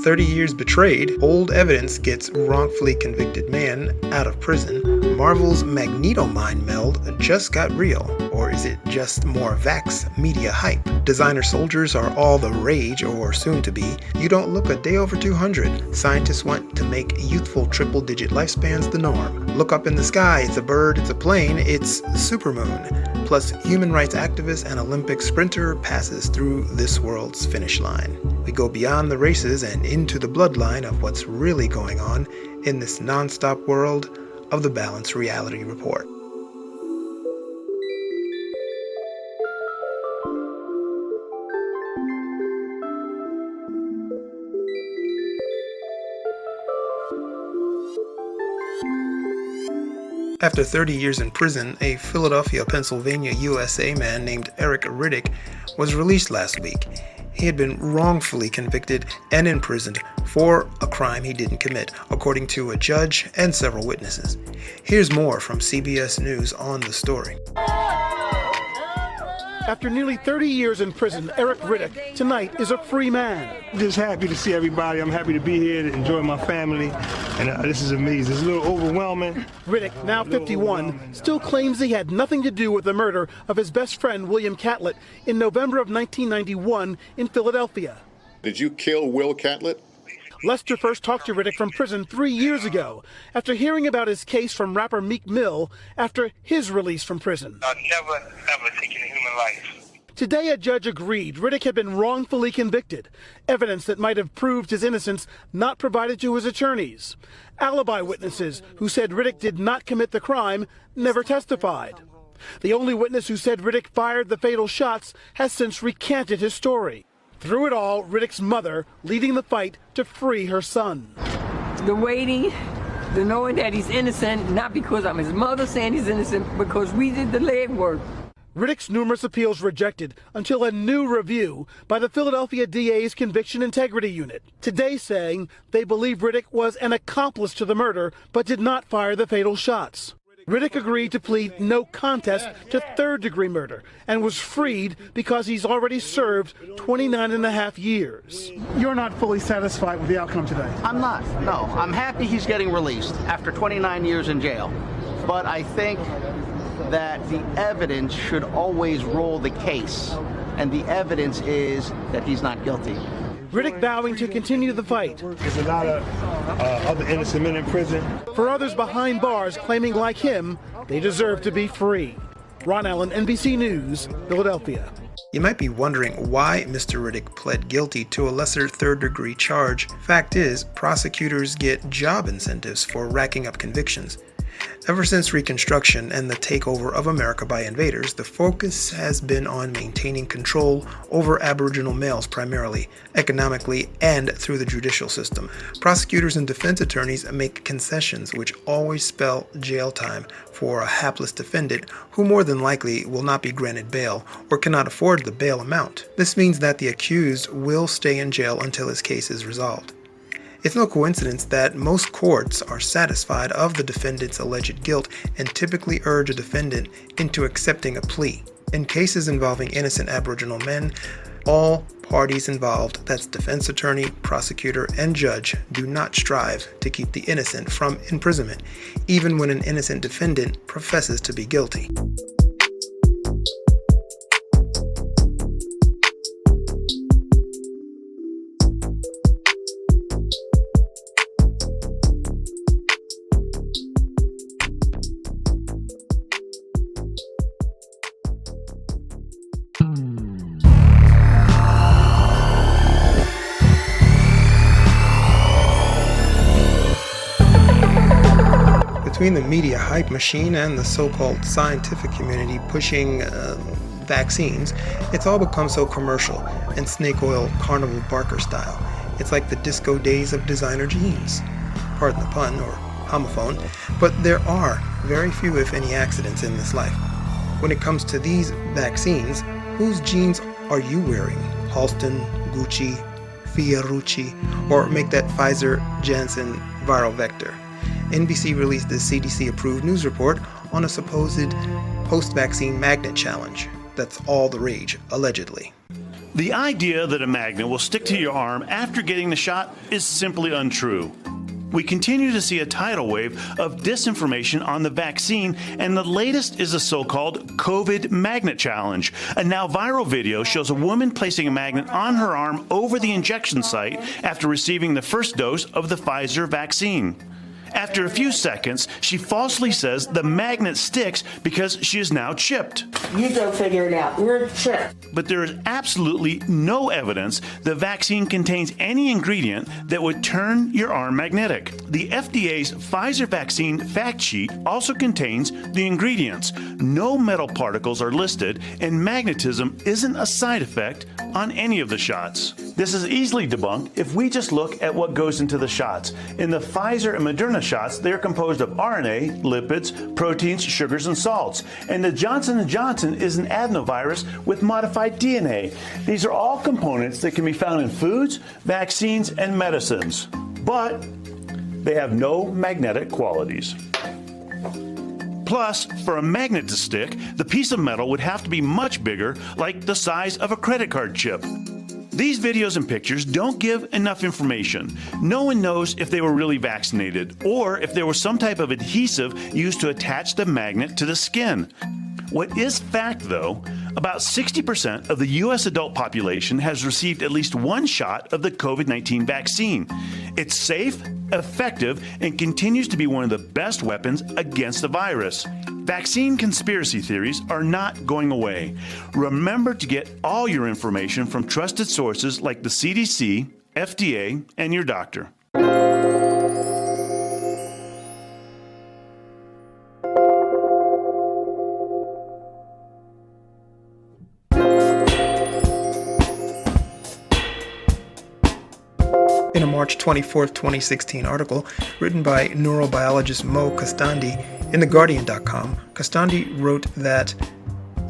30 years betrayed, old evidence gets wrongfully convicted man out of prison, Marvel's Magneto mind meld just got real, or is it just more vax media hype? Designer soldiers are all the rage, or soon to be. You don't look a day over 200. Scientists want to make youthful triple-digit lifespans the norm. Look up in the sky, it's a bird, it's a plane, it's supermoon. Plus, human rights activist and Olympic sprinter passes through this world's finish line. We go beyond the races and into the bloodline of what's really going on in this non-stop world of the Balanced Reality Report. After 30 years in prison, a Philadelphia, Pennsylvania, USA man named Eric Riddick was released last week. He had been wrongfully convicted and imprisoned for a crime he didn't commit, according to a judge and several witnesses. Here's more from CBS News on the story. After nearly 30 years in prison, Eric Riddick tonight is a free man. I'm just happy to see everybody. I'm happy to be here to enjoy my family. And this is amazing. It's a little overwhelming. Riddick, now 51, still claims he had nothing to do with the murder of his best friend, William Catlett, in November of 1991 in Philadelphia. Did you kill Will Catlett? Lester first talked to Riddick from prison 3 years ago after hearing about his case from rapper Meek Mill after his release from prison. I've never, ever taken a human life. Today, a judge agreed Riddick had been wrongfully convicted, evidence that might have proved his innocence not provided to his attorneys. Alibi witnesses who said Riddick did not commit the crime never testified. The only witness who said Riddick fired the fatal shots has since recanted his story. Through it all, Riddick's mother leading the fight to free her son. The waiting, the knowing that he's innocent, not because I'm his mother saying he's innocent, because we did the legwork. Riddick's numerous appeals rejected until a new review by the Philadelphia DA's Conviction Integrity Unit, today saying they believe Riddick was an accomplice to the murder but did not fire the fatal shots. Riddick agreed to plead no contest to third-degree murder and was freed because he's already served 29 and a half years. You're not fully satisfied with the outcome today? I'm not, no. I'm happy he's getting released after 29 years in jail. But I think that the evidence should always rule the case, and the evidence is that he's not guilty. Riddick vowing to continue the fight. There's a lot of other innocent men in prison. For others behind bars claiming, like him, they deserve to be free. Ron Allen, NBC News, Philadelphia. You might be wondering why Mr. Riddick pled guilty to a lesser third-degree charge. Fact is, prosecutors get job incentives for racking up convictions. Ever since Reconstruction and the takeover of America by invaders, the focus has been on maintaining control over Aboriginal males primarily, economically, and through the judicial system. Prosecutors and defense attorneys make concessions which always spell jail time for a hapless defendant who more than likely will not be granted bail or cannot afford the bail amount. This means that the accused will stay in jail until his case is resolved. It's no coincidence that most courts are satisfied of the defendant's alleged guilt and typically urge a defendant into accepting a plea. In cases involving innocent Aboriginal men, all parties involved, that's defense attorney, prosecutor, and judge, do not strive to keep the innocent from imprisonment, even when an innocent defendant professes to be guilty. Between the media hype machine and the so-called scientific community pushing vaccines, it's all become so commercial and snake oil carnival barker style. It's like the disco days of designer jeans. Pardon the pun, or homophone, but there are very few, if any, accidents in this life. When it comes to these vaccines, whose jeans are you wearing? Halston, Gucci, Fiorucci, or make that Pfizer-Janssen viral vector? NBC released this CDC-approved news report on a supposed post-vaccine magnet challenge. That's all the rage, allegedly. The idea that a magnet will stick to your arm after getting the shot is simply untrue. We continue to see a tidal wave of disinformation on the vaccine, and the latest is the so-called COVID Magnet Challenge. A now viral video shows a woman placing a magnet on her arm over the injection site after receiving the first dose of the Pfizer vaccine. After a few seconds, she falsely says the magnet sticks because she is now chipped. You go figure it out. You're chipped. But there is absolutely no evidence the vaccine contains any ingredient that would turn your arm magnetic. The FDA's Pfizer vaccine fact sheet also contains the ingredients. No metal particles are listed, and magnetism isn't a side effect on any of the shots. This is easily debunked if we just look at what goes into the shots. In the Pfizer and Moderna shots, they are composed of RNA, lipids, proteins, sugars, and salts. And the Johnson & Johnson is an adenovirus with modified DNA. These are all components that can be found in foods, vaccines, and medicines. But they have no magnetic qualities. Plus, for a magnet to stick, the piece of metal would have to be much bigger, like the size of a credit card chip. These videos and pictures don't give enough information. No one knows if they were really vaccinated or if there was some type of adhesive used to attach the magnet to the skin. What is fact, though, about 60% of the U.S. adult population has received at least one shot of the COVID-19 vaccine. It's safe, effective, and continues to be one of the best weapons against the virus. Vaccine conspiracy theories are not going away. Remember to get all your information from trusted sources like the CDC, FDA, and your doctor. In a March 24, 2016 article written by neurobiologist Mo Kastandi in TheGuardian.com, Kastandi wrote that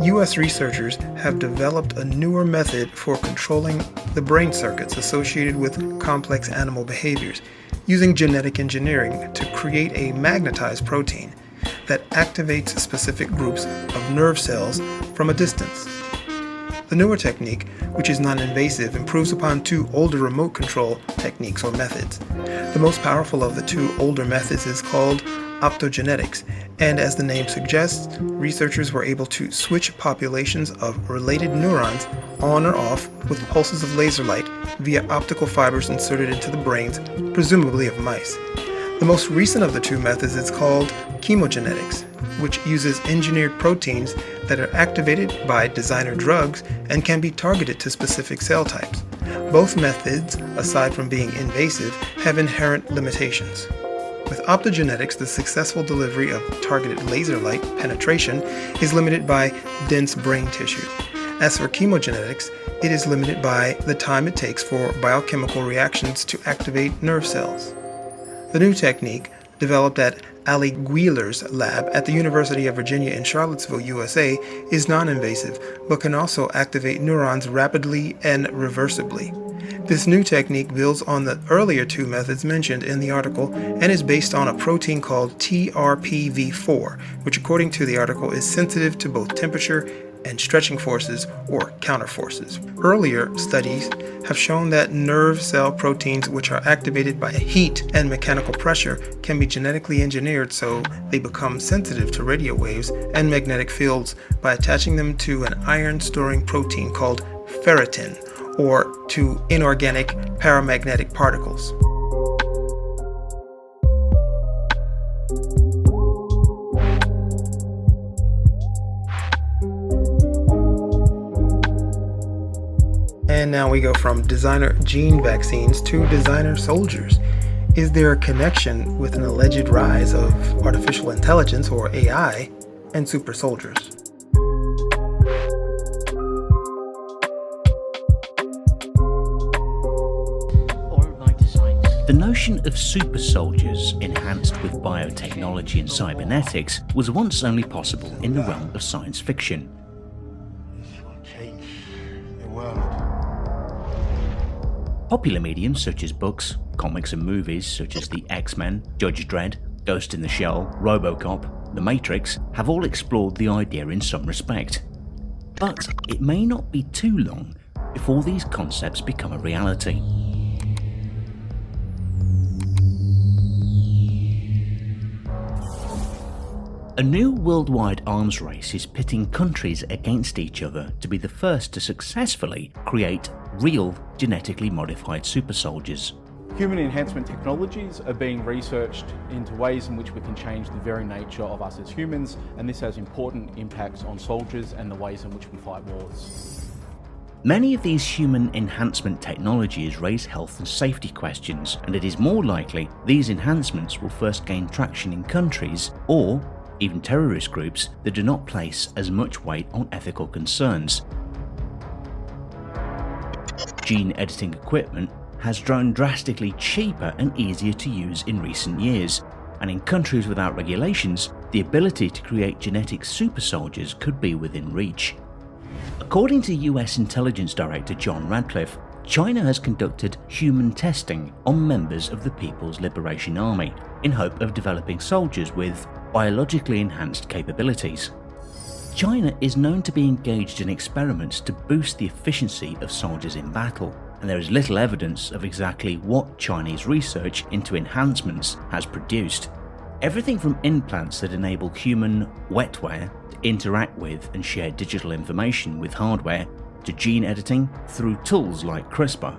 U.S. researchers have developed a newer method for controlling the brain circuits associated with complex animal behaviors, using genetic engineering to create a magnetized protein that activates specific groups of nerve cells from a distance. The newer technique, which is non-invasive, improves upon two older remote control techniques or methods. The most powerful of the two older methods is called optogenetics, and as the name suggests, researchers were able to switch populations of related neurons on or off with pulses of laser light via optical fibers inserted into the brains, presumably of mice. The most recent of the two methods is called chemogenetics, which uses engineered proteins that are activated by designer drugs and can be targeted to specific cell types. Both methods, aside from being invasive, have inherent limitations. With optogenetics, the successful delivery of targeted laser light penetration is limited by dense brain tissue. As for chemogenetics, it is limited by the time it takes for biochemical reactions to activate nerve cells. The new technique, developed at Ali Wheeler's lab at the University of Virginia in Charlottesville, USA, is non-invasive, but can also activate neurons rapidly and reversibly. This new technique builds on the earlier two methods mentioned in the article and is based on a protein called TRPV4, which according to the article is sensitive to both temperature and stretching forces or counterforces. Earlier studies have shown that nerve cell proteins which are activated by heat and mechanical pressure can be genetically engineered so they become sensitive to radio waves and magnetic fields by attaching them to an iron-storing protein called ferritin or to inorganic paramagnetic particles. And now we go from designer gene vaccines to designer soldiers. Is there a connection with an alleged rise of artificial intelligence, or AI, and super soldiers? The notion of super soldiers enhanced with biotechnology and cybernetics was once only possible in the realm of science fiction. Popular mediums such as books, comics and movies such as the X-Men, Judge Dredd, Ghost in the Shell, RoboCop, The Matrix have all explored the idea in some respect. But it may not be too long before these concepts become a reality. A new worldwide arms race is pitting countries against each other to be the first to successfully create real genetically modified super soldiers. Human enhancement technologies are being researched into ways in which we can change the very nature of us as humans, and this has important impacts on soldiers and the ways in which we fight wars. Many of these human enhancement technologies raise health and safety questions, and it is more likely these enhancements will first gain traction in countries, or even terrorist groups, that do not place as much weight on ethical concerns. Gene editing equipment has grown drastically cheaper and easier to use in recent years, and in countries without regulations, the ability to create genetic super soldiers could be within reach. According to US Intelligence Director John Radcliffe, China has conducted human testing on members of the People's Liberation Army in hope of developing soldiers with biologically enhanced capabilities. China is known to be engaged in experiments to boost the efficiency of soldiers in battle, and there is little evidence of exactly what Chinese research into enhancements has produced. Everything from implants that enable human wetware to interact with and share digital information with hardware, to gene editing through tools like CRISPR.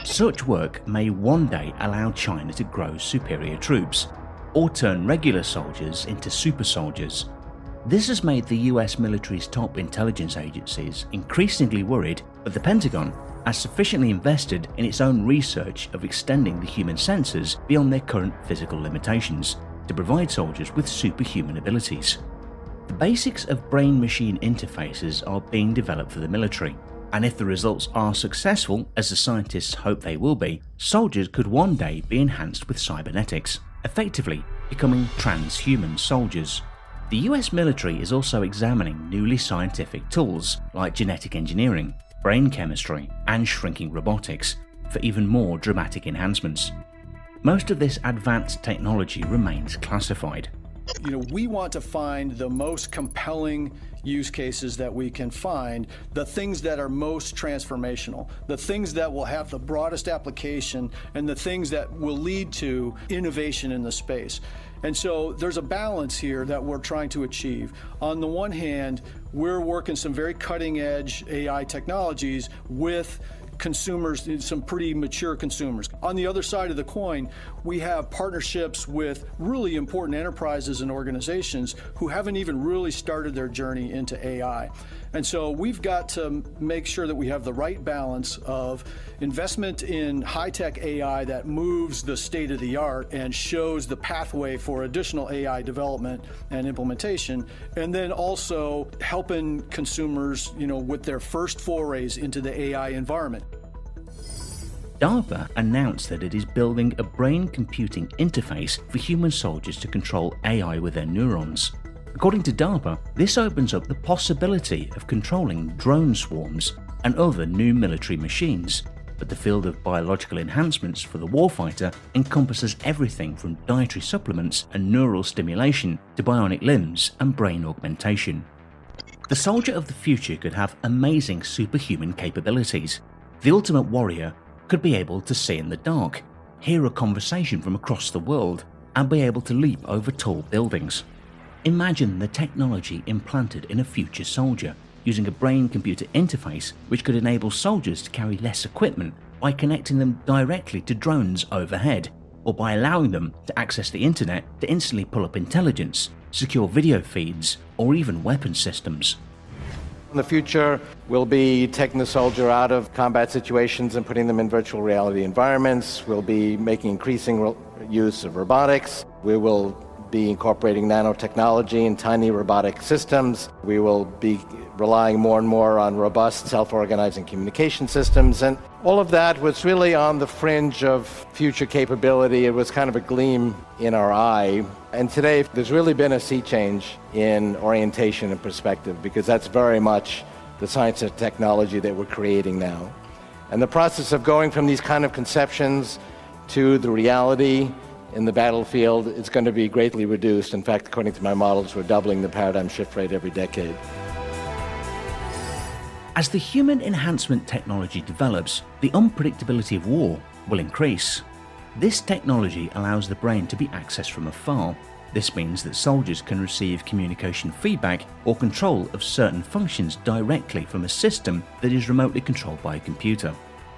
Such work may one day allow China to grow superior troops, or turn regular soldiers into super soldiers. This has made the US military's top intelligence agencies increasingly worried that the Pentagon has sufficiently invested in its own research of extending the human senses beyond their current physical limitations to provide soldiers with superhuman abilities. The basics of brain-machine interfaces are being developed for the military, and if the results are successful, as the scientists hope they will be, soldiers could one day be enhanced with cybernetics, effectively becoming transhuman soldiers. The US military is also examining newly scientific tools like genetic engineering, brain chemistry, and shrinking robotics for even more dramatic enhancements. Most of this advanced technology remains classified. We want to find the most compelling use cases that we can find, the things that are most transformational, the things that will have the broadest application, and the things that will lead to innovation in the space. And so there's a balance here that we're trying to achieve. On the one hand, we're working some very cutting edge AI technologies with consumers, some pretty mature consumers. On the other side of the coin, we have partnerships with really important enterprises and organizations who haven't even really started their journey into AI. And so we've got to make sure that we have the right balance of investment in high-tech AI that moves the state of the art and shows the pathway for additional AI development and implementation, and then also helping consumers, with their first forays into the AI environment. DARPA announced that it is building a brain computing interface for human soldiers to control AI with their neurons. According to DARPA, this opens up the possibility of controlling drone swarms and other new military machines, but the field of biological enhancements for the warfighter encompasses everything from dietary supplements and neural stimulation to bionic limbs and brain augmentation. The soldier of the future could have amazing superhuman capabilities. The ultimate warrior could be able to see in the dark, hear a conversation from across the world, and be able to leap over tall buildings. Imagine the technology implanted in a future soldier, using a brain-computer interface which could enable soldiers to carry less equipment by connecting them directly to drones overhead, or by allowing them to access the internet to instantly pull up intelligence, secure video feeds, or even weapon systems. In the future, we'll be taking the soldier out of combat situations and putting them in virtual reality environments. We'll be making increasing use of robotics. We will be incorporating nanotechnology in tiny robotic systems. We will be relying more and more on robust self-organizing communication systems, and all of that was really on the fringe of future capability. It was kind of a gleam in our eye. And today there's really been a sea change in orientation and perspective, because that's very much the science and technology that we're creating now. And the process of going from these kind of conceptions to the reality in the battlefield is going to be greatly reduced. In fact, according to my models, we're doubling the paradigm shift rate every decade. As the human enhancement technology develops, the unpredictability of war will increase. This technology allows the brain to be accessed from afar. This means that soldiers can receive communication feedback or control of certain functions directly from a system that is remotely controlled by a computer.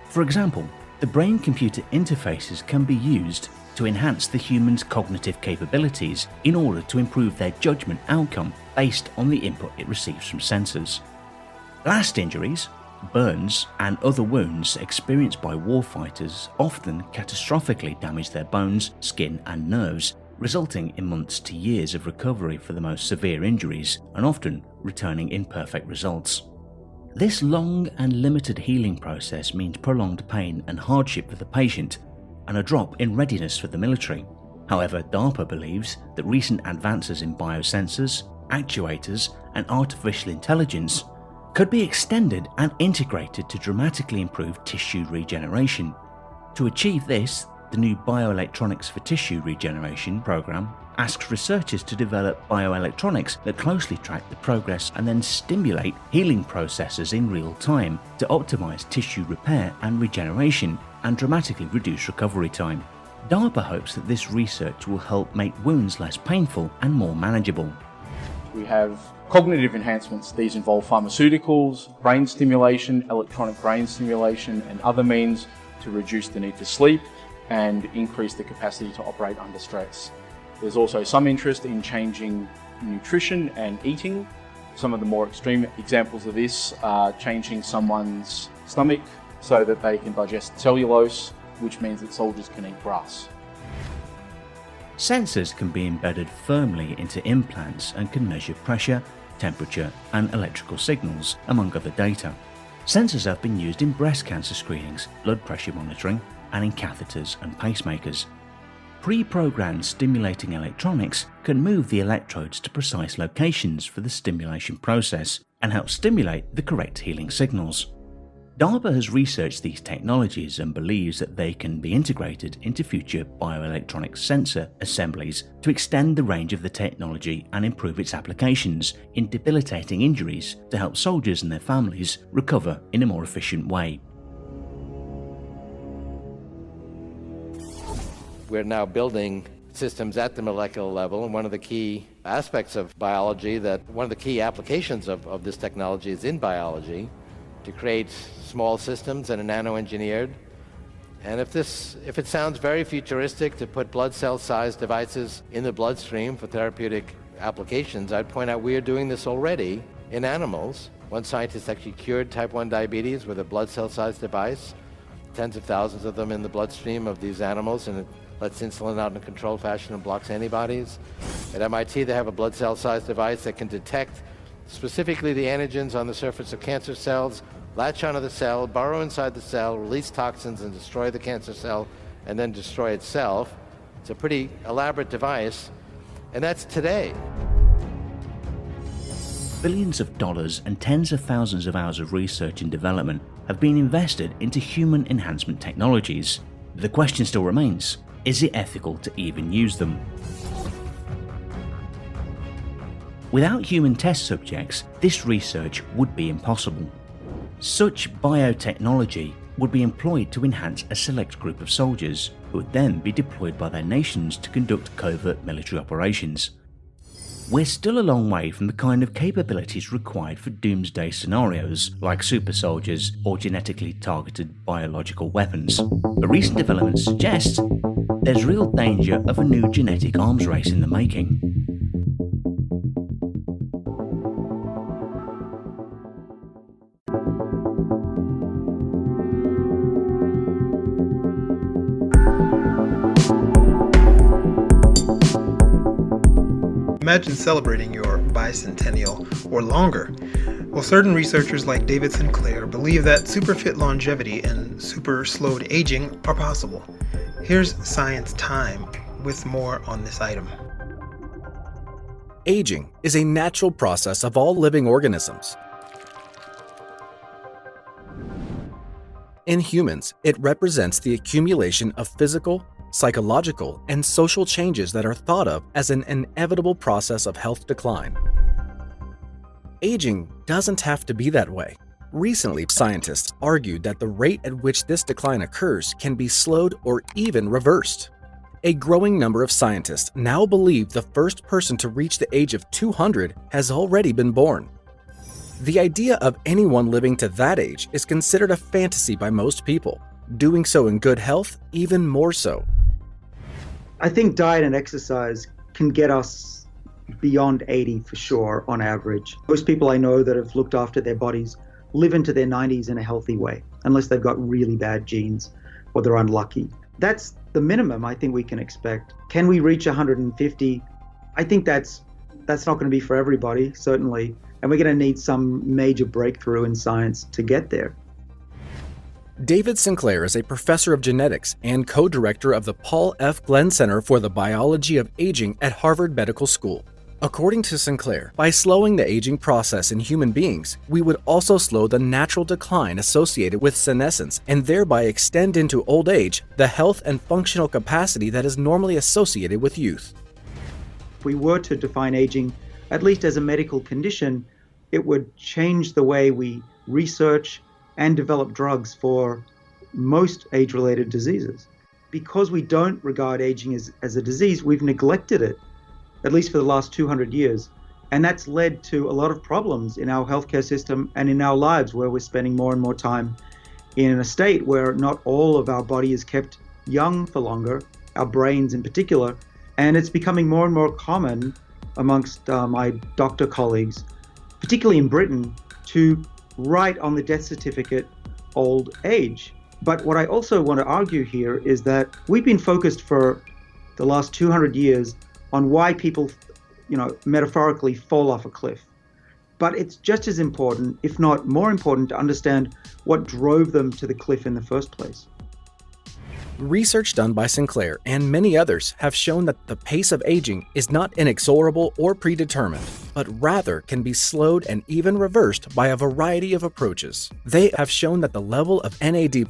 For example, the brain-computer interfaces can be used to enhance the human's cognitive capabilities in order to improve their judgment outcome based on the input it receives from sensors. Blast injuries, burns, and other wounds experienced by warfighters often catastrophically damage their bones, skin, and nerves, resulting in months to years of recovery for the most severe injuries and often returning imperfect results. This long and limited healing process means prolonged pain and hardship for the patient and a drop in readiness for the military. However, DARPA believes that recent advances in biosensors, actuators, and artificial intelligence could be extended and integrated to dramatically improve tissue regeneration. To achieve this, the new Bioelectronics for Tissue Regeneration program asks researchers to develop bioelectronics that closely track the progress and then stimulate healing processes in real time to optimize tissue repair and regeneration and dramatically reduce recovery time. DARPA hopes that this research will help make wounds less painful and more manageable. We have cognitive enhancements. These involve pharmaceuticals, brain stimulation, electronic brain stimulation, and other means to reduce the need to sleep and increase the capacity to operate under stress. There's also some interest in changing nutrition and eating. Some of the more extreme examples of this are changing someone's stomach so that they can digest cellulose, which means that soldiers can eat grass. Sensors can be embedded firmly into implants and can measure pressure, temperature, and electrical signals, among other data. Sensors have been used in breast cancer screenings, blood pressure monitoring, and in catheters and pacemakers. Pre-programmed stimulating electronics can move the electrodes to precise locations for the stimulation process and help stimulate the correct healing signals. DARPA has researched these technologies and believes that they can be integrated into future bioelectronic sensor assemblies to extend the range of the technology and improve its applications in debilitating injuries to help soldiers and their families recover in a more efficient way. We're now building systems at the molecular level, and one of the key aspects of biology, one of the key applications of this technology is in biology, to create small systems that are nano-engineered. And if it sounds very futuristic to put blood cell-sized devices in the bloodstream for therapeutic applications, I'd point out we are doing this already in animals. One scientist actually cured type 1 diabetes with a blood cell-sized device, tens of thousands of them in the bloodstream of these animals, and it lets insulin out in a controlled fashion and blocks antibodies. At MIT, they have a blood cell-sized device that can detect specifically the antigens on the surface of cancer cells, latch onto the cell, burrow inside the cell, release toxins and destroy the cancer cell, and then destroy itself. It's a pretty elaborate device, and that's today. Billions of dollars and tens of thousands of hours of research and development have been invested into human enhancement technologies. The question still remains, is it ethical to even use them? Without human test subjects, this research would be impossible. Such biotechnology would be employed to enhance a select group of soldiers, who would then be deployed by their nations to conduct covert military operations. We're still a long way from the kind of capabilities required for doomsday scenarios like super soldiers or genetically targeted biological weapons, but recent developments suggest there's real danger of a new genetic arms race in the making. Imagine celebrating your bicentennial or longer. Well, certain researchers like David Sinclair believe that superfit longevity and super slowed aging are possible. Here's Science Time with more on this item. Aging is a natural process of all living organisms. In humans, it represents the accumulation of physical, psychological, and social changes that are thought of as an inevitable process of health decline. Aging doesn't have to be that way. Recently, scientists argued that the rate at which this decline occurs can be slowed or even reversed. A growing number of scientists now believe the first person to reach the age of 200 has already been born. The idea of anyone living to that age is considered a fantasy by most people, doing so in good health even more so. I think diet and exercise can get us beyond 80 for sure on average. Most people I know that have looked after their bodies live into their 90s in a healthy way, unless they've got really bad genes or they're unlucky. That's the minimum I think we can expect. Can we reach 150? I think that's not going to be for everybody, certainly, and we're going to need some major breakthrough in science to get there. David Sinclair is a professor of genetics and co-director of the Paul F. Glenn Center for the Biology of Aging at Harvard Medical School. According to Sinclair, by slowing the aging process in human beings, we would also slow the natural decline associated with senescence and thereby extend into old age the health and functional capacity that is normally associated with youth. If we were to define aging, at least as a medical condition, it would change the way we research and develop drugs for most age-related diseases. Because we don't regard aging as a disease, we've neglected it, at least for the last 200 years. And that's led to a lot of problems in our healthcare system and in our lives, where we're spending more and more time in a state where not all of our body is kept young for longer, our brains in particular. And it's becoming more and more common amongst my doctor colleagues, particularly in Britain, to write on the death certificate old age. But what I also want to argue here is that we've been focused for the last 200 years on why people, metaphorically fall off a cliff. But it's just as important, if not more important, to understand what drove them to the cliff in the first place. Research done by Sinclair and many others have shown that the pace of aging is not inexorable or predetermined, but rather can be slowed and even reversed by a variety of approaches. They have shown that the level of NAD+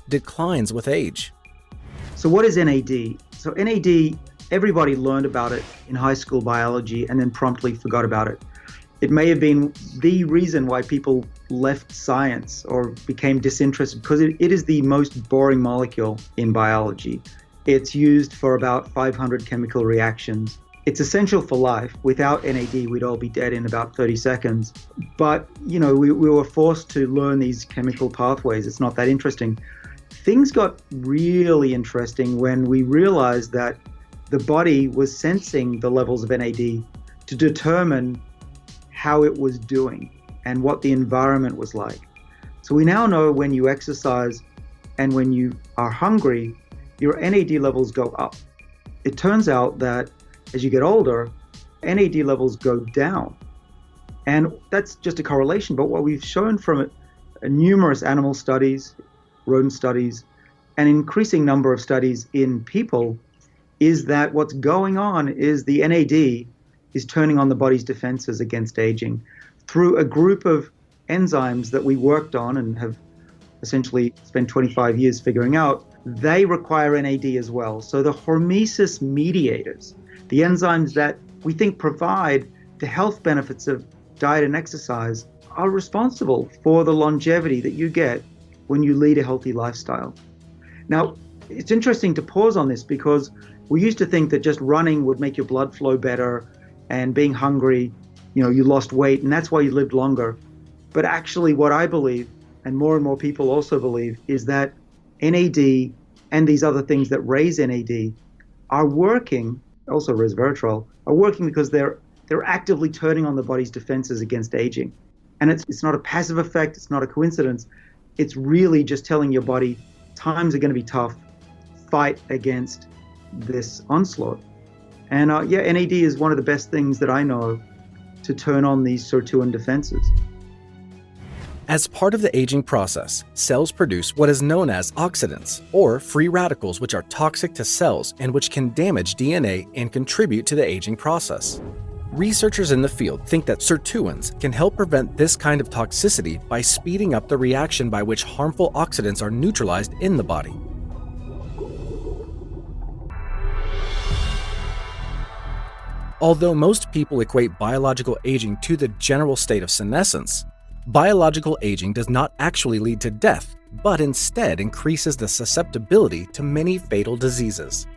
declines with age. So what is NAD? So NAD, everybody learned about it in high school biology and then promptly forgot about it. It may have been the reason why people left science or became disinterested, because it is the most boring molecule in biology. It's used for about 500 chemical reactions. It's essential for life. Without NAD, we'd all be dead in about 30 seconds. But, we were forced to learn these chemical pathways. It's not that interesting. Things got really interesting when we realized that the body was sensing the levels of NAD to determine how it was doing and what the environment was like. So we now know when you exercise and when you are hungry, your NAD levels go up. It turns out that as you get older, NAD levels go down. And that's just a correlation, but what we've shown from numerous animal studies, rodent studies, an increasing number of studies in people is that what's going on is the NAD is turning on the body's defenses against aging through a group of enzymes that we worked on and have essentially spent 25 years figuring out. They require NAD as well. So the hormesis mediators, the enzymes that we think provide the health benefits of diet and exercise, are responsible for the longevity that you get when you lead a healthy lifestyle. Now, it's interesting to pause on this because we used to think that just running would make your blood flow better, and being hungry, you lost weight and that's why you lived longer. But actually what I believe, and more people also believe, is that NAD and these other things that raise NAD are working, also resveratrol, are working because they're actively turning on the body's defenses against aging. And it's not a passive effect, it's not a coincidence. It's really just telling your body times are going to be tough, fight against this onslaught. And NAD is one of the best things that I know to turn on these sirtuin defenses. As part of the aging process, cells produce what is known as oxidants, or free radicals, which are toxic to cells and which can damage DNA and contribute to the aging process. Researchers in the field think that sirtuins can help prevent this kind of toxicity by speeding up the reaction by which harmful oxidants are neutralized in the body. Although most people equate biological aging to the general state of senescence, Biological aging does not actually lead to death, but instead increases the susceptibility to many fatal diseases.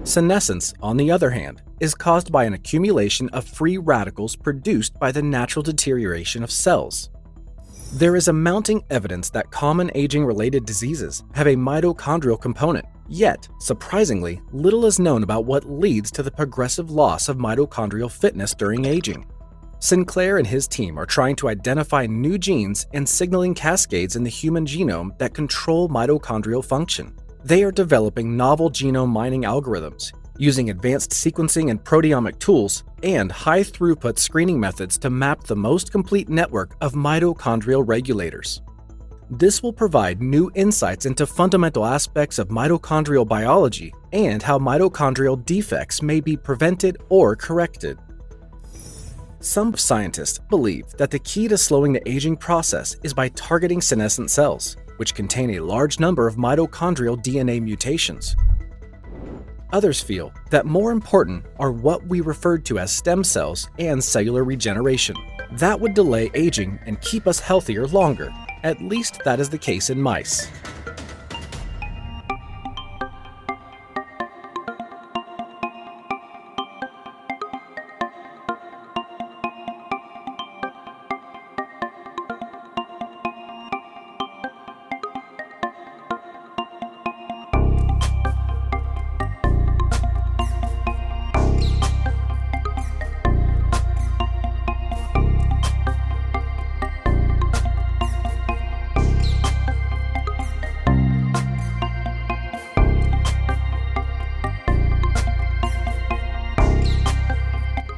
Senescence, on the other hand, is caused by an accumulation of free radicals produced by the natural deterioration of cells. There is a mounting evidence that common aging-related diseases have a mitochondrial component, yet, surprisingly, little is known about what leads to the progressive loss of mitochondrial fitness during aging. Sinclair and his team are trying to identify new genes and signaling cascades in the human genome that control mitochondrial function. They are developing novel genome mining algorithms, using advanced sequencing and proteomic tools, and high-throughput screening methods to map the most complete network of mitochondrial regulators. This will provide new insights into fundamental aspects of mitochondrial biology and how mitochondrial defects may be prevented or corrected. Some scientists believe that the key to slowing the aging process is by targeting senescent cells, which contain a large number of mitochondrial DNA mutations. Others feel that more important are what we referred to as stem cells and cellular regeneration. That would delay aging and keep us healthier longer. At least that is the case in mice.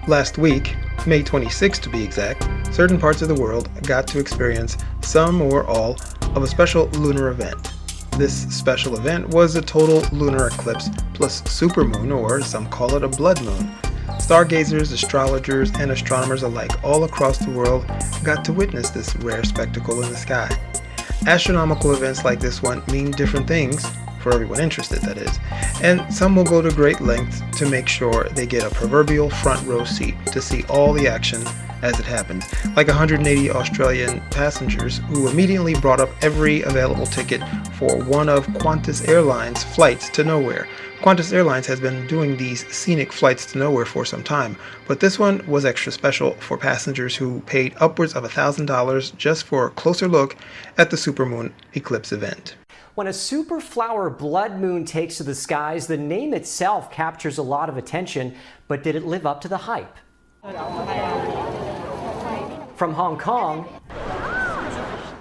Last week, May 26 to be exact, certain parts of the world got to experience some or all of a special lunar event. This special event was a total lunar eclipse plus supermoon, or some call it a blood moon. Stargazers, astrologers, and astronomers alike all across the world got to witness this rare spectacle in the sky. Astronomical events like this one mean different things, for everyone interested that is, and some will go to great lengths to make sure they get a proverbial front row seat to see all the action as it happens, like 180 Australian passengers who immediately brought up every available ticket for one of Qantas Airlines' flights to nowhere. Qantas Airlines has been doing these scenic flights to nowhere for some time, but this one was extra special for passengers who paid upwards of $1,000 just for a closer look at the supermoon eclipse event. When a superflower blood moon takes to the skies, the name itself captures a lot of attention, but did it live up to the hype? From Hong Kong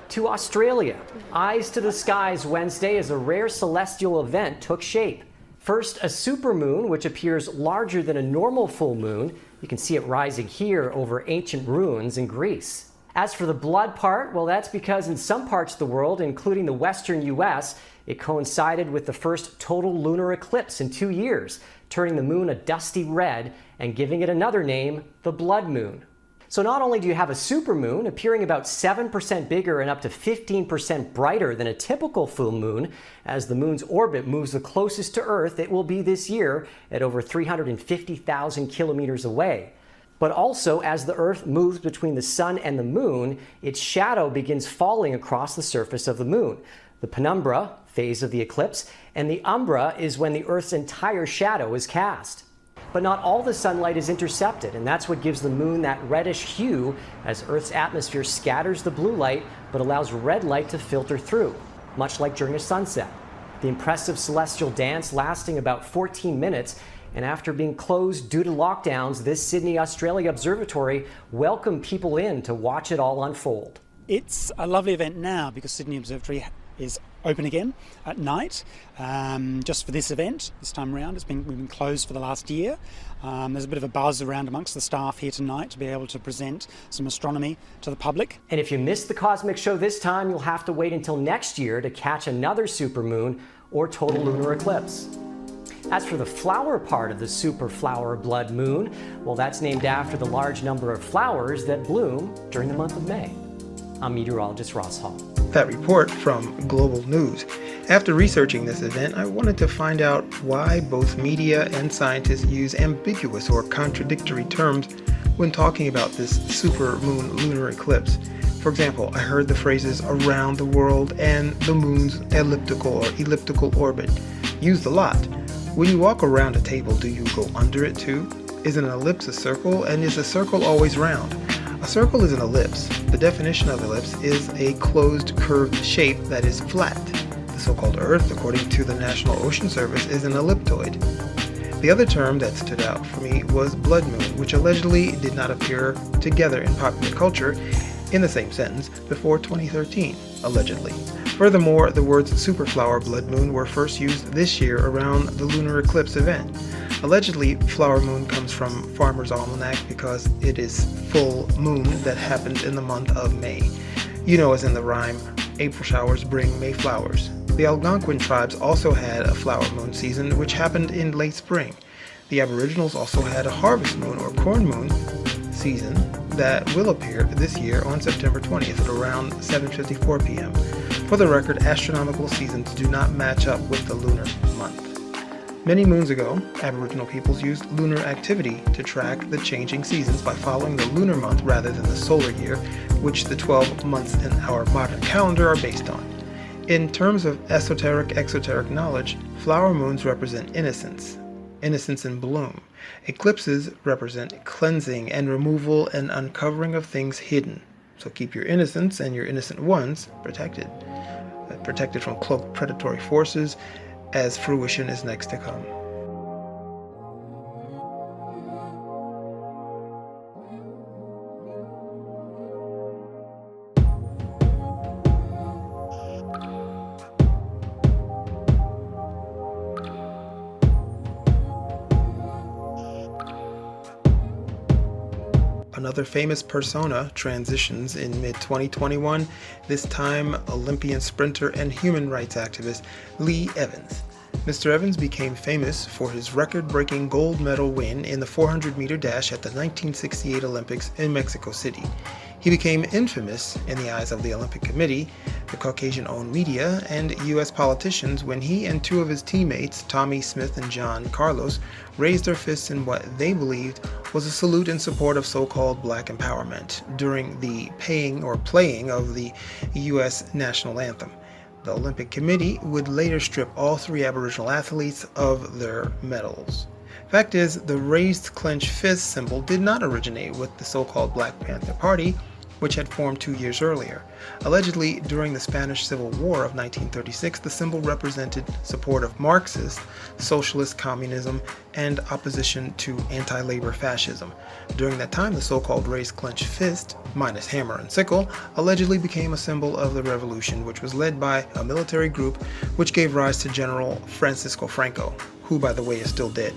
to Australia, Eyes to the Skies Wednesday as a rare celestial event took shape. First, a supermoon, which appears larger than a normal full moon. You can see it rising here over ancient ruins in Greece. As for the blood part, well, that's because in some parts of the world, including the western US, it coincided with the first total lunar eclipse in 2 years, turning the moon a dusty red and giving it another name, the blood moon. So not only do you have a supermoon appearing about 7% bigger and up to 15% brighter than a typical full moon, as the moon's orbit moves the closest to Earth it will be this year at over 350,000 kilometers away. But also, as the Earth moves between the sun and the moon, its shadow begins falling across the surface of the moon. The penumbra, phase of the eclipse, and the umbra is when the Earth's entire shadow is cast. But not all the sunlight is intercepted, and that's what gives the moon that reddish hue as Earth's atmosphere scatters the blue light but allows red light to filter through, much like during a sunset. The impressive celestial dance lasting about 14 minutes, and after being closed due to lockdowns, this Sydney, Australia Observatory welcomed people in to watch it all unfold. It's a lovely event now because Sydney Observatory is open again at night, just for this event. This time around, we've been closed for the last year. There's a bit of a buzz around amongst the staff here tonight to be able to present some astronomy to the public. And if you missed the Cosmic Show this time, you'll have to wait until next year to catch another supermoon or total lunar eclipse. As for the flower part of the superflower blood moon, well, that's named after the large number of flowers that bloom during the month of May. I'm meteorologist Ross Hall. That report from Global News. After researching this event, I wanted to find out why both media and scientists use ambiguous or contradictory terms when talking about this super moon lunar eclipse. For example, I heard the phrases around the world and the moon's elliptical or elliptical orbit used a lot. When you walk around a table, do you go under it too? Is an ellipse a circle, and is a circle always round? A circle is an ellipse. The definition of ellipse is a closed curved shape that is flat. The so-called Earth, according to the National Ocean Service, is an elliptoid. The other term that stood out for me was blood moon, which allegedly did not appear together in popular culture in the same sentence before 2013, allegedly. Furthermore, the words superflower blood moon were first used this year around the lunar eclipse event. Allegedly, flower moon comes from Farmer's Almanac because it is full moon that happens in the month of May. You know, as in the rhyme, April showers bring May flowers. The Algonquin tribes also had a flower moon season, which happened in late spring. The Aboriginals also had a harvest moon or corn moon season that will appear this year on September 20th at around 7:54 p.m. For the record, astronomical seasons do not match up with the lunar month. Many moons ago, Aboriginal peoples used lunar activity to track the changing seasons by following the lunar month rather than the solar year, which the 12 months in our modern calendar are based on. In terms of exoteric knowledge, flower moons represent innocence in bloom. Eclipses represent cleansing and removal and uncovering of things hidden. So keep your innocence and your innocent ones protected from cloaked predatory forces, as fruition is next to come. Another famous persona transitions in mid-2021, this time Olympian sprinter and human rights activist Lee Evans. Mr. Evans became famous for his record-breaking gold medal win in the 400-meter dash at the 1968 Olympics in Mexico City. He became infamous in the eyes of the Olympic Committee, the Caucasian-owned media, and U.S. politicians when he and two of his teammates, Tommy Smith and John Carlos, raised their fists in what they believed was a salute in support of so-called black empowerment during the playing of the U.S. national anthem. The Olympic Committee would later strip all three Aboriginal athletes of their medals. Fact is, the raised clenched fist symbol did not originate with the so-called Black Panther Party, which had formed 2 years earlier. Allegedly, during the Spanish Civil War of 1936, the symbol represented support of Marxist, socialist communism, and opposition to anti-labor fascism. During that time, the so-called raised clenched fist, minus hammer and sickle, allegedly became a symbol of the revolution, which was led by a military group which gave rise to General Francisco Franco, who, by the way, is still dead.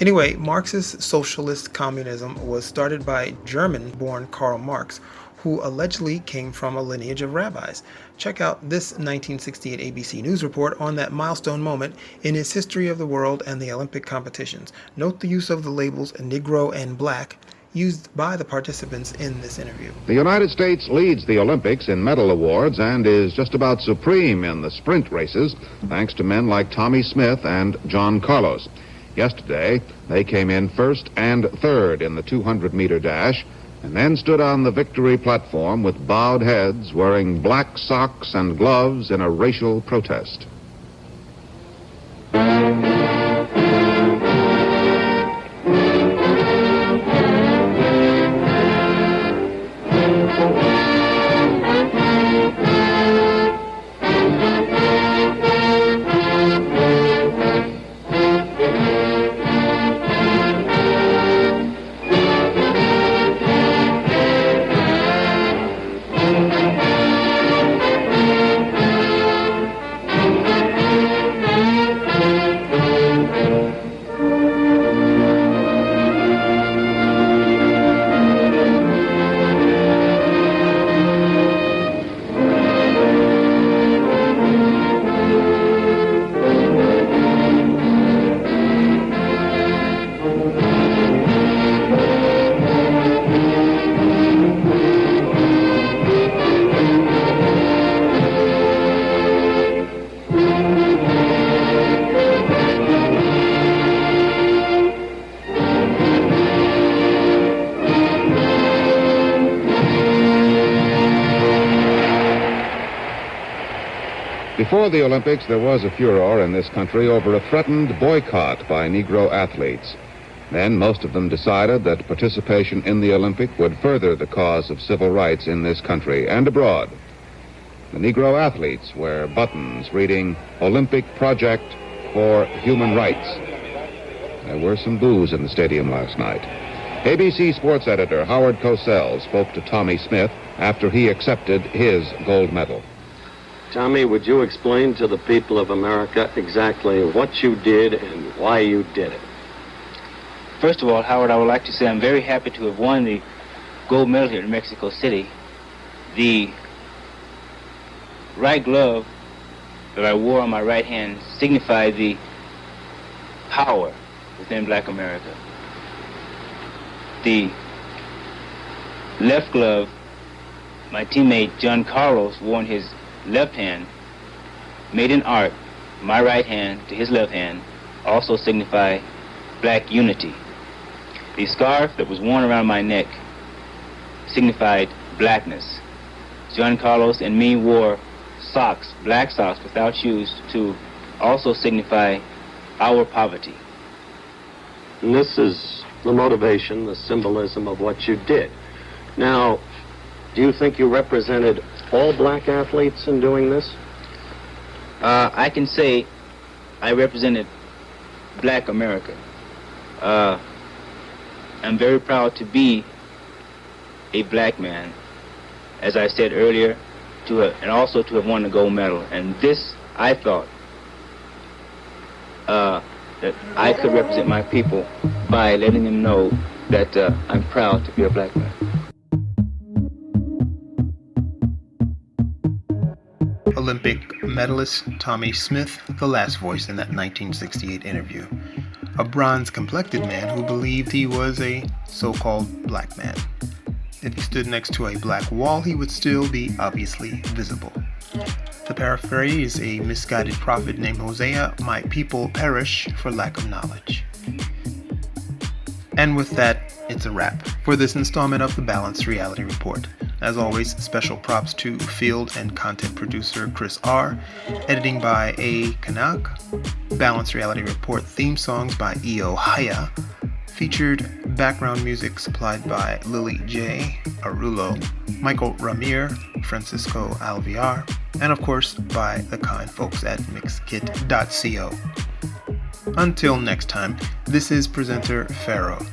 Anyway, Marxist socialist communism was started by German-born Karl Marx, who allegedly came from a lineage of rabbis. Check out this 1968 ABC News report on that milestone moment in his history of the world and the Olympic competitions. Note the use of the labels Negro and Black used by the participants in this interview. The United States leads the Olympics in medal awards and is just about supreme in the sprint races, thanks to men like Tommy Smith and John Carlos. Yesterday, they came in first and third in the 200-meter dash, and then stood on the victory platform with bowed heads, wearing black socks and gloves in a racial protest. Before the Olympics, there was a furor in this country over a threatened boycott by Negro athletes. Then most of them decided that participation in the Olympic would further the cause of civil rights in this country and abroad. The Negro athletes wear buttons reading Olympic Project for Human Rights. There were some boos in the stadium last night. ABC sports editor Howard Cosell spoke to Tommy Smith after he accepted his gold medal. Tommy, would you explain to the people of America exactly what you did and why you did it? First of all, Howard, I would like to say I'm very happy to have won the gold medal here in Mexico City. The right glove that I wore on my right hand signified the power within Black America. The left glove my teammate John Carlos wore in his left hand, made in art, my right hand to his left hand, also signify Black unity. The scarf that was worn around my neck signified blackness. John Carlos and me wore socks, black socks without shoes, to also signify our poverty. And this is the motivation, the symbolism of what you did. Now, do you think you represented all Black athletes in doing this? I can say I represented Black America. I'm very proud to be a Black man, as I said earlier, and also to have won the gold medal. And this, I thought, that I could represent my people by letting them know that I'm proud to be a Black man. Olympic medalist Tommy Smith, the last voice in that 1968 interview. A bronze-complected man who believed he was a so-called black man. If he stood next to a black wall, he would still be obviously visible. To paraphrase a misguided prophet named Hosea, my people perish for lack of knowledge. And with that, it's a wrap for this installment of the Balanced Reality Report. As always, special props to field and content producer Chris R., editing by A. Kanak, Balanced Reality Report theme songs by E.O. Haya, featured background music supplied by Lily J., Arulo, Michael Ramir, Francisco Alviar, and of course by the kind folks at mixkit.co. Until next time, this is presenter Pharoh.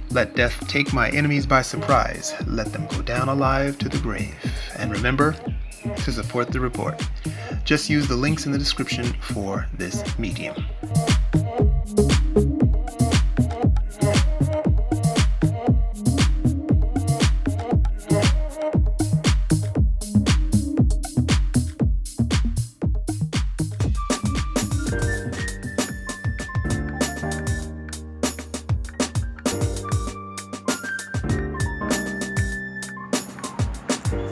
Let death take my enemies by surprise. Let them go down alive to the grave. And remember to support the report. Just use the links in the description for this medium.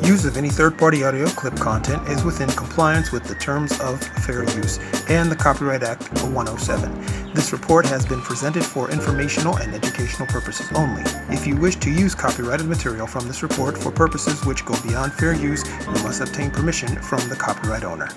Use of any third-party audio clip content is within compliance with the terms of fair use and the Copyright Act of 107. This report has been presented for informational and educational purposes only. If you wish to use copyrighted material from this report for purposes which go beyond fair use, you must obtain permission from the copyright owner.